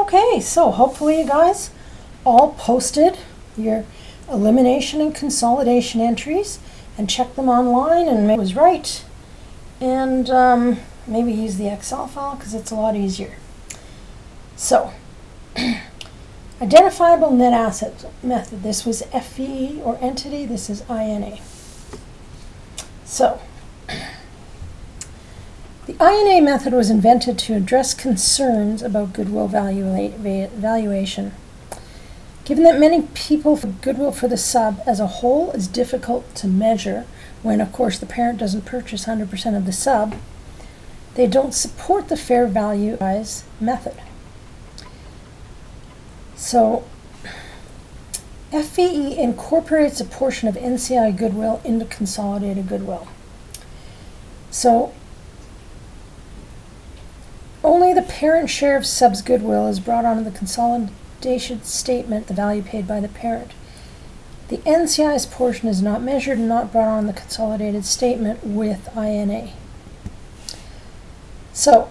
Okay, so hopefully you guys all posted your elimination and consolidation entries and checked them online and it was right. And maybe use the Excel file because it's a lot easier. So, identifiable net asset method. This was FVE or entity. This is INA. So, the INA method was invented to address concerns about goodwill valuation. Given that many people for goodwill for the sub as a whole is difficult to measure when, of course, the parent doesn't purchase 100% of the sub, they don't support the fair value method. So, FVE incorporates a portion of NCI goodwill into consolidated goodwill. So, only the parent share of sub's goodwill is brought onto the consolidation statement, the value paid by the parent. The NCI's portion is not measured and not brought on the consolidated statement with INA. So,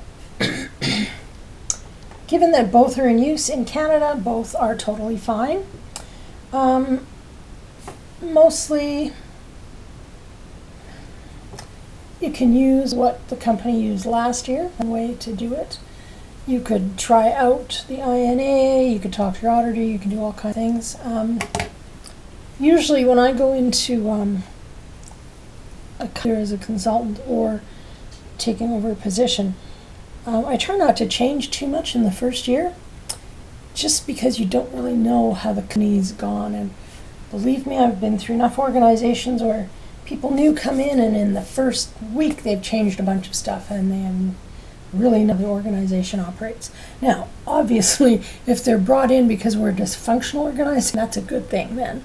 given that both are in use in Canada, both are totally fine. Mostly, you can use what the company used last year, one way to do it. You could try out the INA, you could talk to your auditor, you can do all kinds of things. Usually when I go into a career as a consultant or taking over a position, I try not to change too much in the first year, just because you don't really know how the company's gone. And believe me, I've been through enough organizations where people new come in and in the first week they've changed a bunch of stuff and they really know the organization operates. Now, obviously, if they're brought in because we're a dysfunctional organization, that's a good thing then.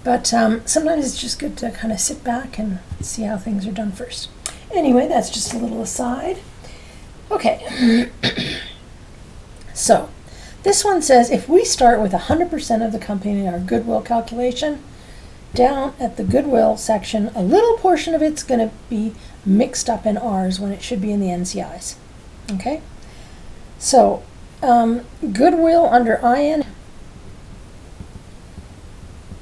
But sometimes it's just good to kind of sit back and see how things are done first. Anyway, that's just a little aside. Okay, so this one says if we start with 100% of the company in our goodwill calculation, down at the goodwill section, a little portion of it's going to be mixed up in ours when it should be in the NCIs. Okay, so goodwill under IN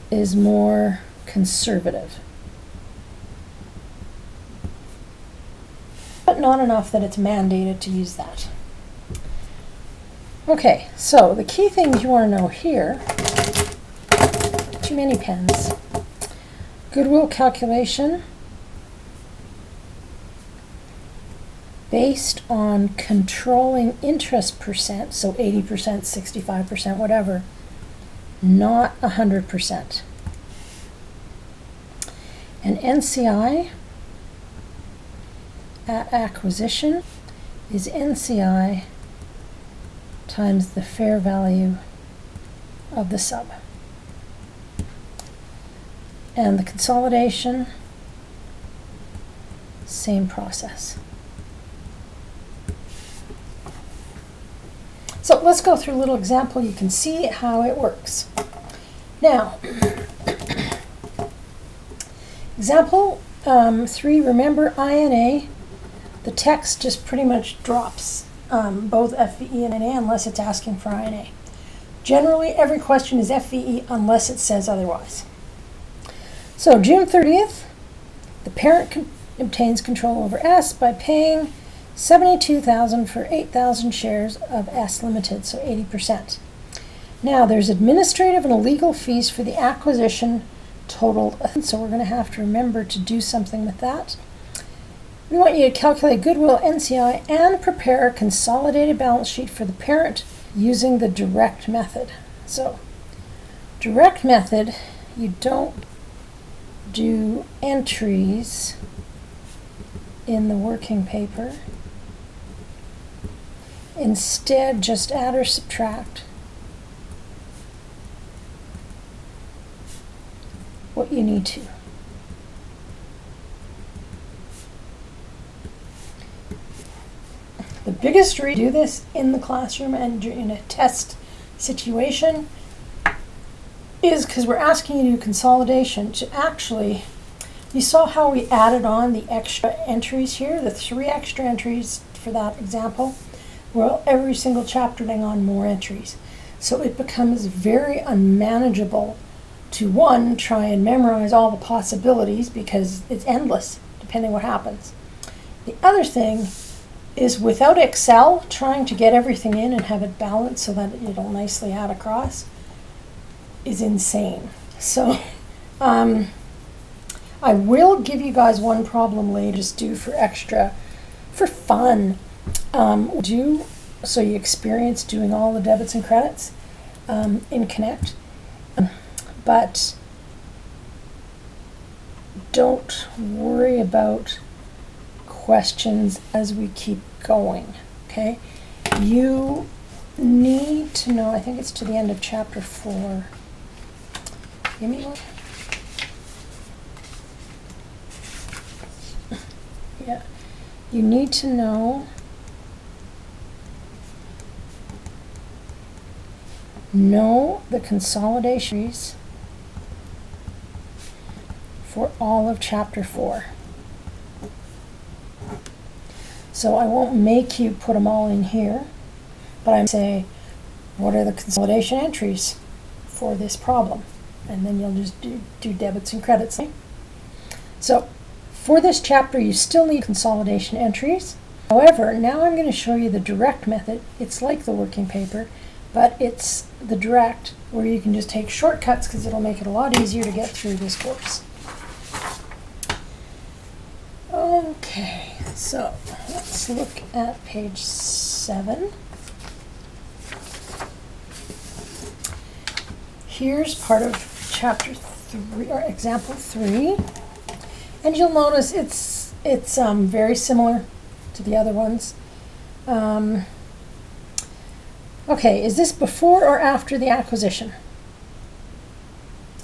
is more conservative, but not enough that it's mandated to use that. Okay, so the key things you want to know here, too many pens. Goodwill calculation based on controlling interest percent, so 80%, 65%, whatever, not 100%. An NCI at acquisition is NCI times the fair value of the sub. And the consolidation, same process. So let's go through a little example. You can see how it works. Now, example 3, remember INA, the text just pretty much drops both FVE and NA unless it's asking for INA. Generally, every question is FVE unless it says otherwise. So June 30th, the parent obtains control over S by paying $72,000 for 8,000 shares of S Limited, so 80%. Now there's administrative and legal fees for the acquisition totaled, so we're going to have to remember to do something with that. We want you to calculate goodwill NCI and prepare a consolidated balance sheet for the parent using the direct method. So, direct method, you don't do entries in the working paper. Instead, just add or subtract what you need to. The biggest reason to do this in the classroom and in a test situation is because we're asking you to do consolidation to actually, you saw how we added on the extra entries here, the 3 extra entries for that example. Well, every single chapter taking on more entries. So it becomes very unmanageable to, one, try and memorize all the possibilities because it's endless, depending what happens. The other thing is, without Excel, trying to get everything in and have it balanced so that it'll nicely add across is insane. So I will give you guys one problem later, just do for fun. So you experience doing all the debits and credits in Connect, but don't worry about questions as we keep going, okay? You need to know, I think it's to the end of chapter 4. Give me one. Yeah, you need to know the consolidations for all of chapter 4. So I won't make you put them all in here, but I'm say, what are the consolidation entries for this problem? And then you'll just do debits and credits. So for this chapter, you still need consolidation entries. However, now I'm going to show you the direct method. It's like the working paper, but it's the direct where you can just take shortcuts because it'll make it a lot easier to get through this course. Okay, so let's look at page 7. Here's part of chapter 3, or example 3. And you'll notice it's very similar to the other ones. Okay, is this before or after the acquisition?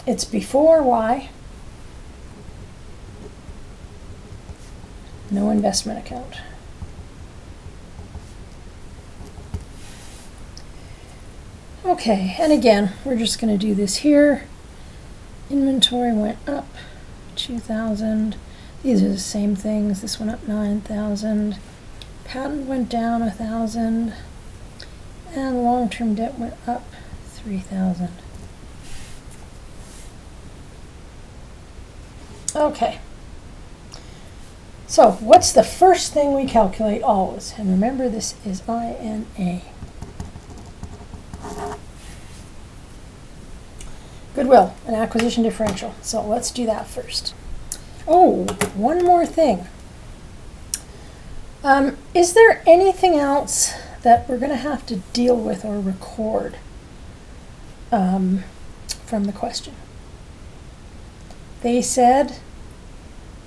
It's before. Why? No investment account. Okay, and again, we're just going to do this here. Inventory went up 2,000. These are the same things. This went up 9,000. Patent went down 1,000. And long-term debt went up 3,000. Okay. So what's the first thing we calculate always? And remember, this is INA. Goodwill, an acquisition differential. So let's do that first. Oh, one more thing. Is there anything else that we're going to have to deal with or record from the question? They said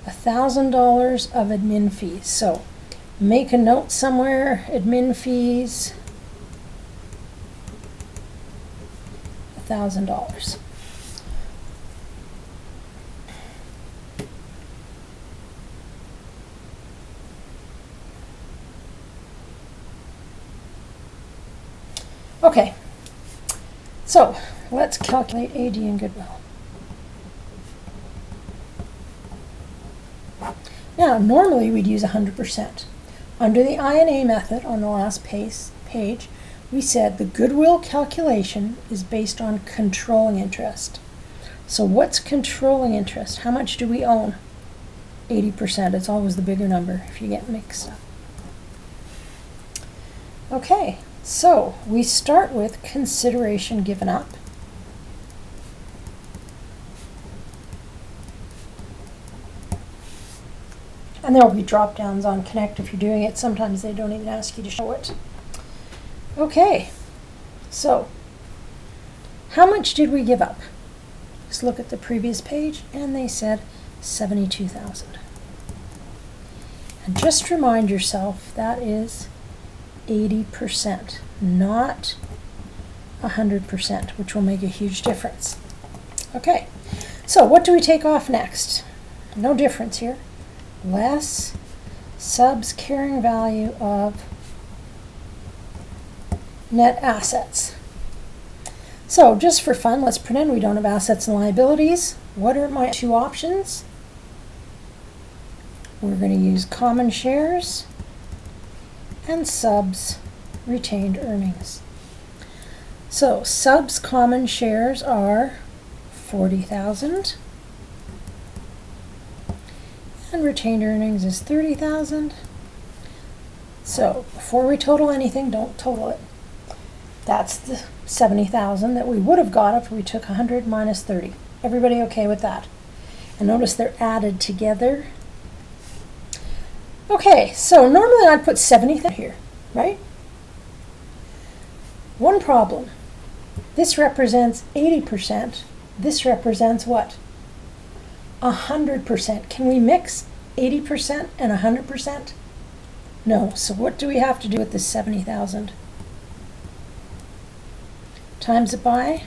$1,000 of admin fees. So make a note somewhere, admin fees, $1,000. Okay, so let's calculate AD and goodwill. Now, normally we'd use 100%. Under the INA method on the last page, we said the goodwill calculation is based on controlling interest. So what's controlling interest? How much do we own? 80%. It's always the bigger number if you get mixed up. Okay. So we start with consideration given up. And there will be drop downs on Connect if you're doing it. Sometimes they don't even ask you to show it. Okay, so how much did we give up? Let's look at the previous page, and they said 72,000. And just remind yourself that is 80%, not 100%, which will make a huge difference. Okay, so what do we take off next? No difference here. Less subs carrying value of net assets. So just for fun, let's pretend we don't have assets and liabilities. What are my two options? We're going to use common shares and subs retained earnings. So subs common shares are 40,000 and retained earnings is 30,000. So before we total anything, don't total it. That's the 70,000 that we would have got if we took 100 minus 30. Everybody okay with that? And notice they're added together. Okay, so normally I'd put 70,000 here, right? One problem. This represents 80%. This represents what? 100%. Can we mix 80% and 100%? No. So what do we have to do with this 70,000? Times it by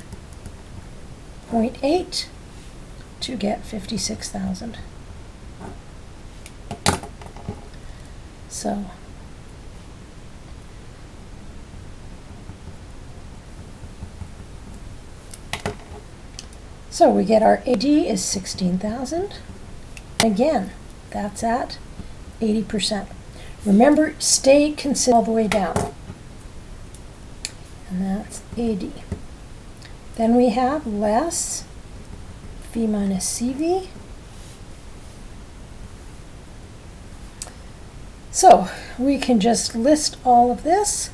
0.8 to get 56,000. So we get our AD is 16,000. Again, that's at 80%. Remember, stay consistent all the way down. And that's AD. Then we have less V minus CV. So we can just list all of this.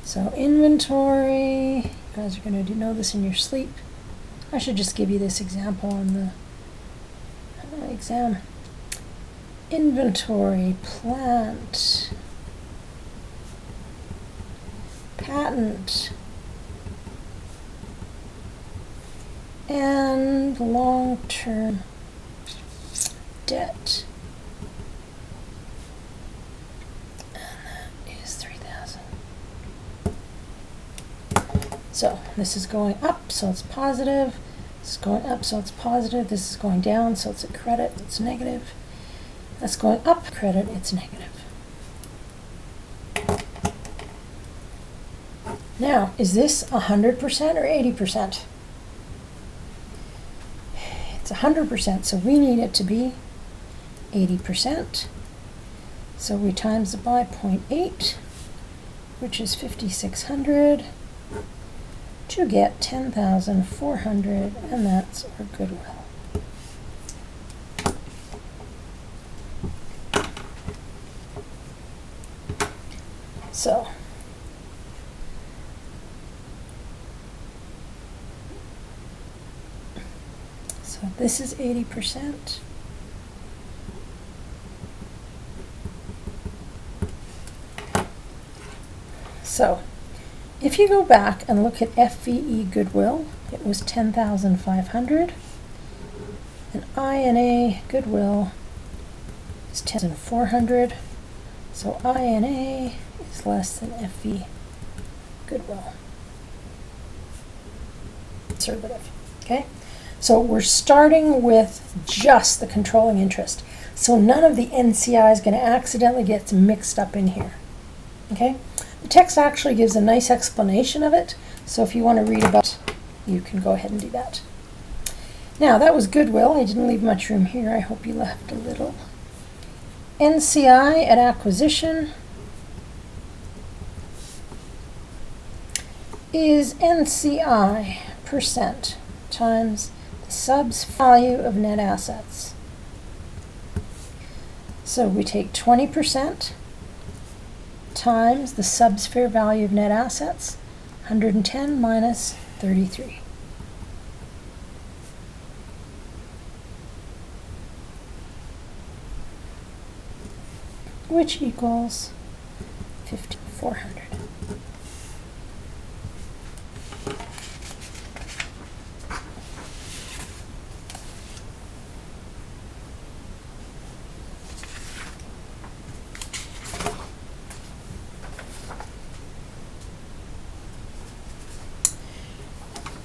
So inventory, you guys are going to know this in your sleep. I should just give you this example on the exam. Inventory, plant, patent, and long-term debt. And that is 3,000. So this is going up, so it's positive. This is going up, so it's positive. This is going down, so it's a credit, it's negative. That's going up, credit, it's negative. Now, is this 100% or 80%? It's 100%, so we need it to be 80%. So we times it by 0.8, which is 5,600, to get 10,400, and that's our goodwill. So this is 80%. So if you go back and look at FVE goodwill, it was 10,500, and INA goodwill is 10,400. So INA is less than FV goodwill. Conservative. Okay? So we're starting with just the controlling interest. So none of the NCI is going to accidentally get mixed up in here. Okay? The text actually gives a nice explanation of it. So if you want to read about it, you can go ahead and do that. Now that was goodwill. I didn't leave much room here. I hope you left a little. NCI at acquisition is NCI percent times the subs value of net assets. So we take 20% times the subs fair value of net assets, 110 minus 33. Which equals 5,400.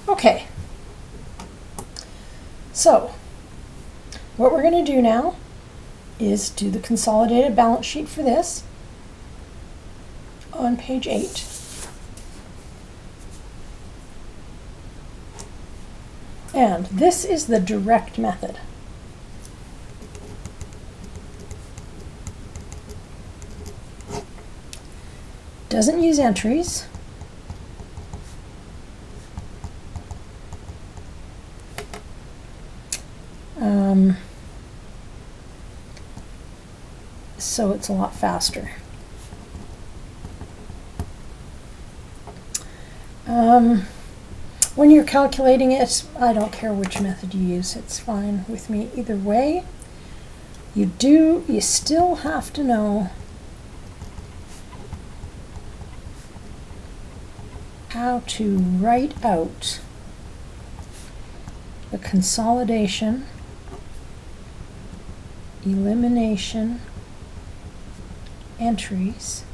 Okay, so what we're going to do now is do the consolidated balance sheet for this on page 8. And this is the direct method. doesn't use entries. So it's a lot faster. When you're calculating it, I don't care which method you use, it's fine with me either way. You still have to know how to write out the consolidation, elimination entries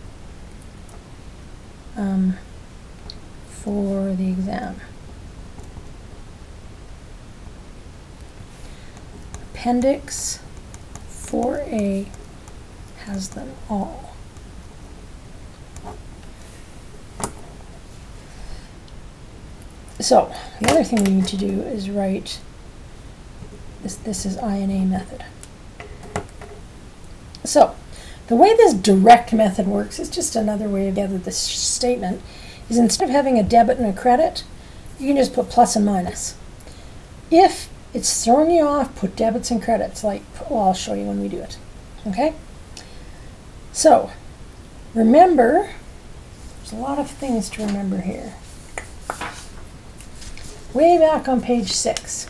for the exam. Appendix 4A has them all. So the other thing we need to do is write this. This is INA method. So the way this direct method works is just another way to gather this statement. Is instead of having a debit and a credit, you can just put plus and minus. If it's throwing you off, put debits and credits. Well, I'll show you when we do it. Okay? So remember, there's a lot of things to remember here. Way back on page 6,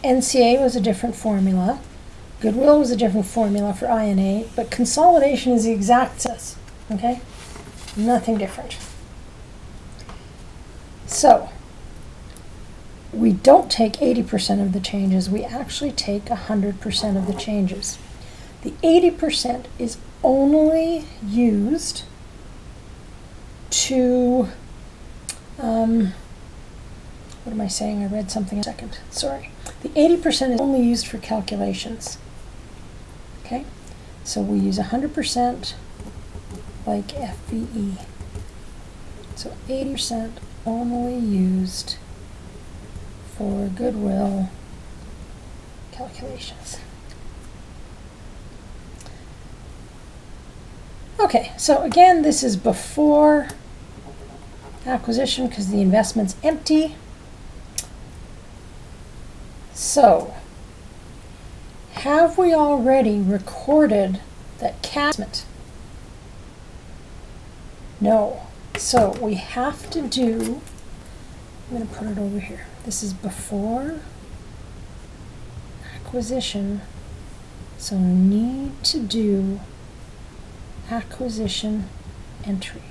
NCA was a different formula. Goodwill was a different formula for INA, but consolidation is the exact same. Okay? Nothing different. So, we don't take 80% of the changes, we actually take 100% of the changes. The 80% is only used to, what am I saying? I read something a second. Sorry. The 80% is only used for calculations. Okay? So we use 100% like FVE. So 80% only used for goodwill calculations. Okay, so again, this is before acquisition because the investment's empty. So, have we already recorded that cash? No. So we have to do, I'm going to put it over here. This is before acquisition. So need to do acquisition entry.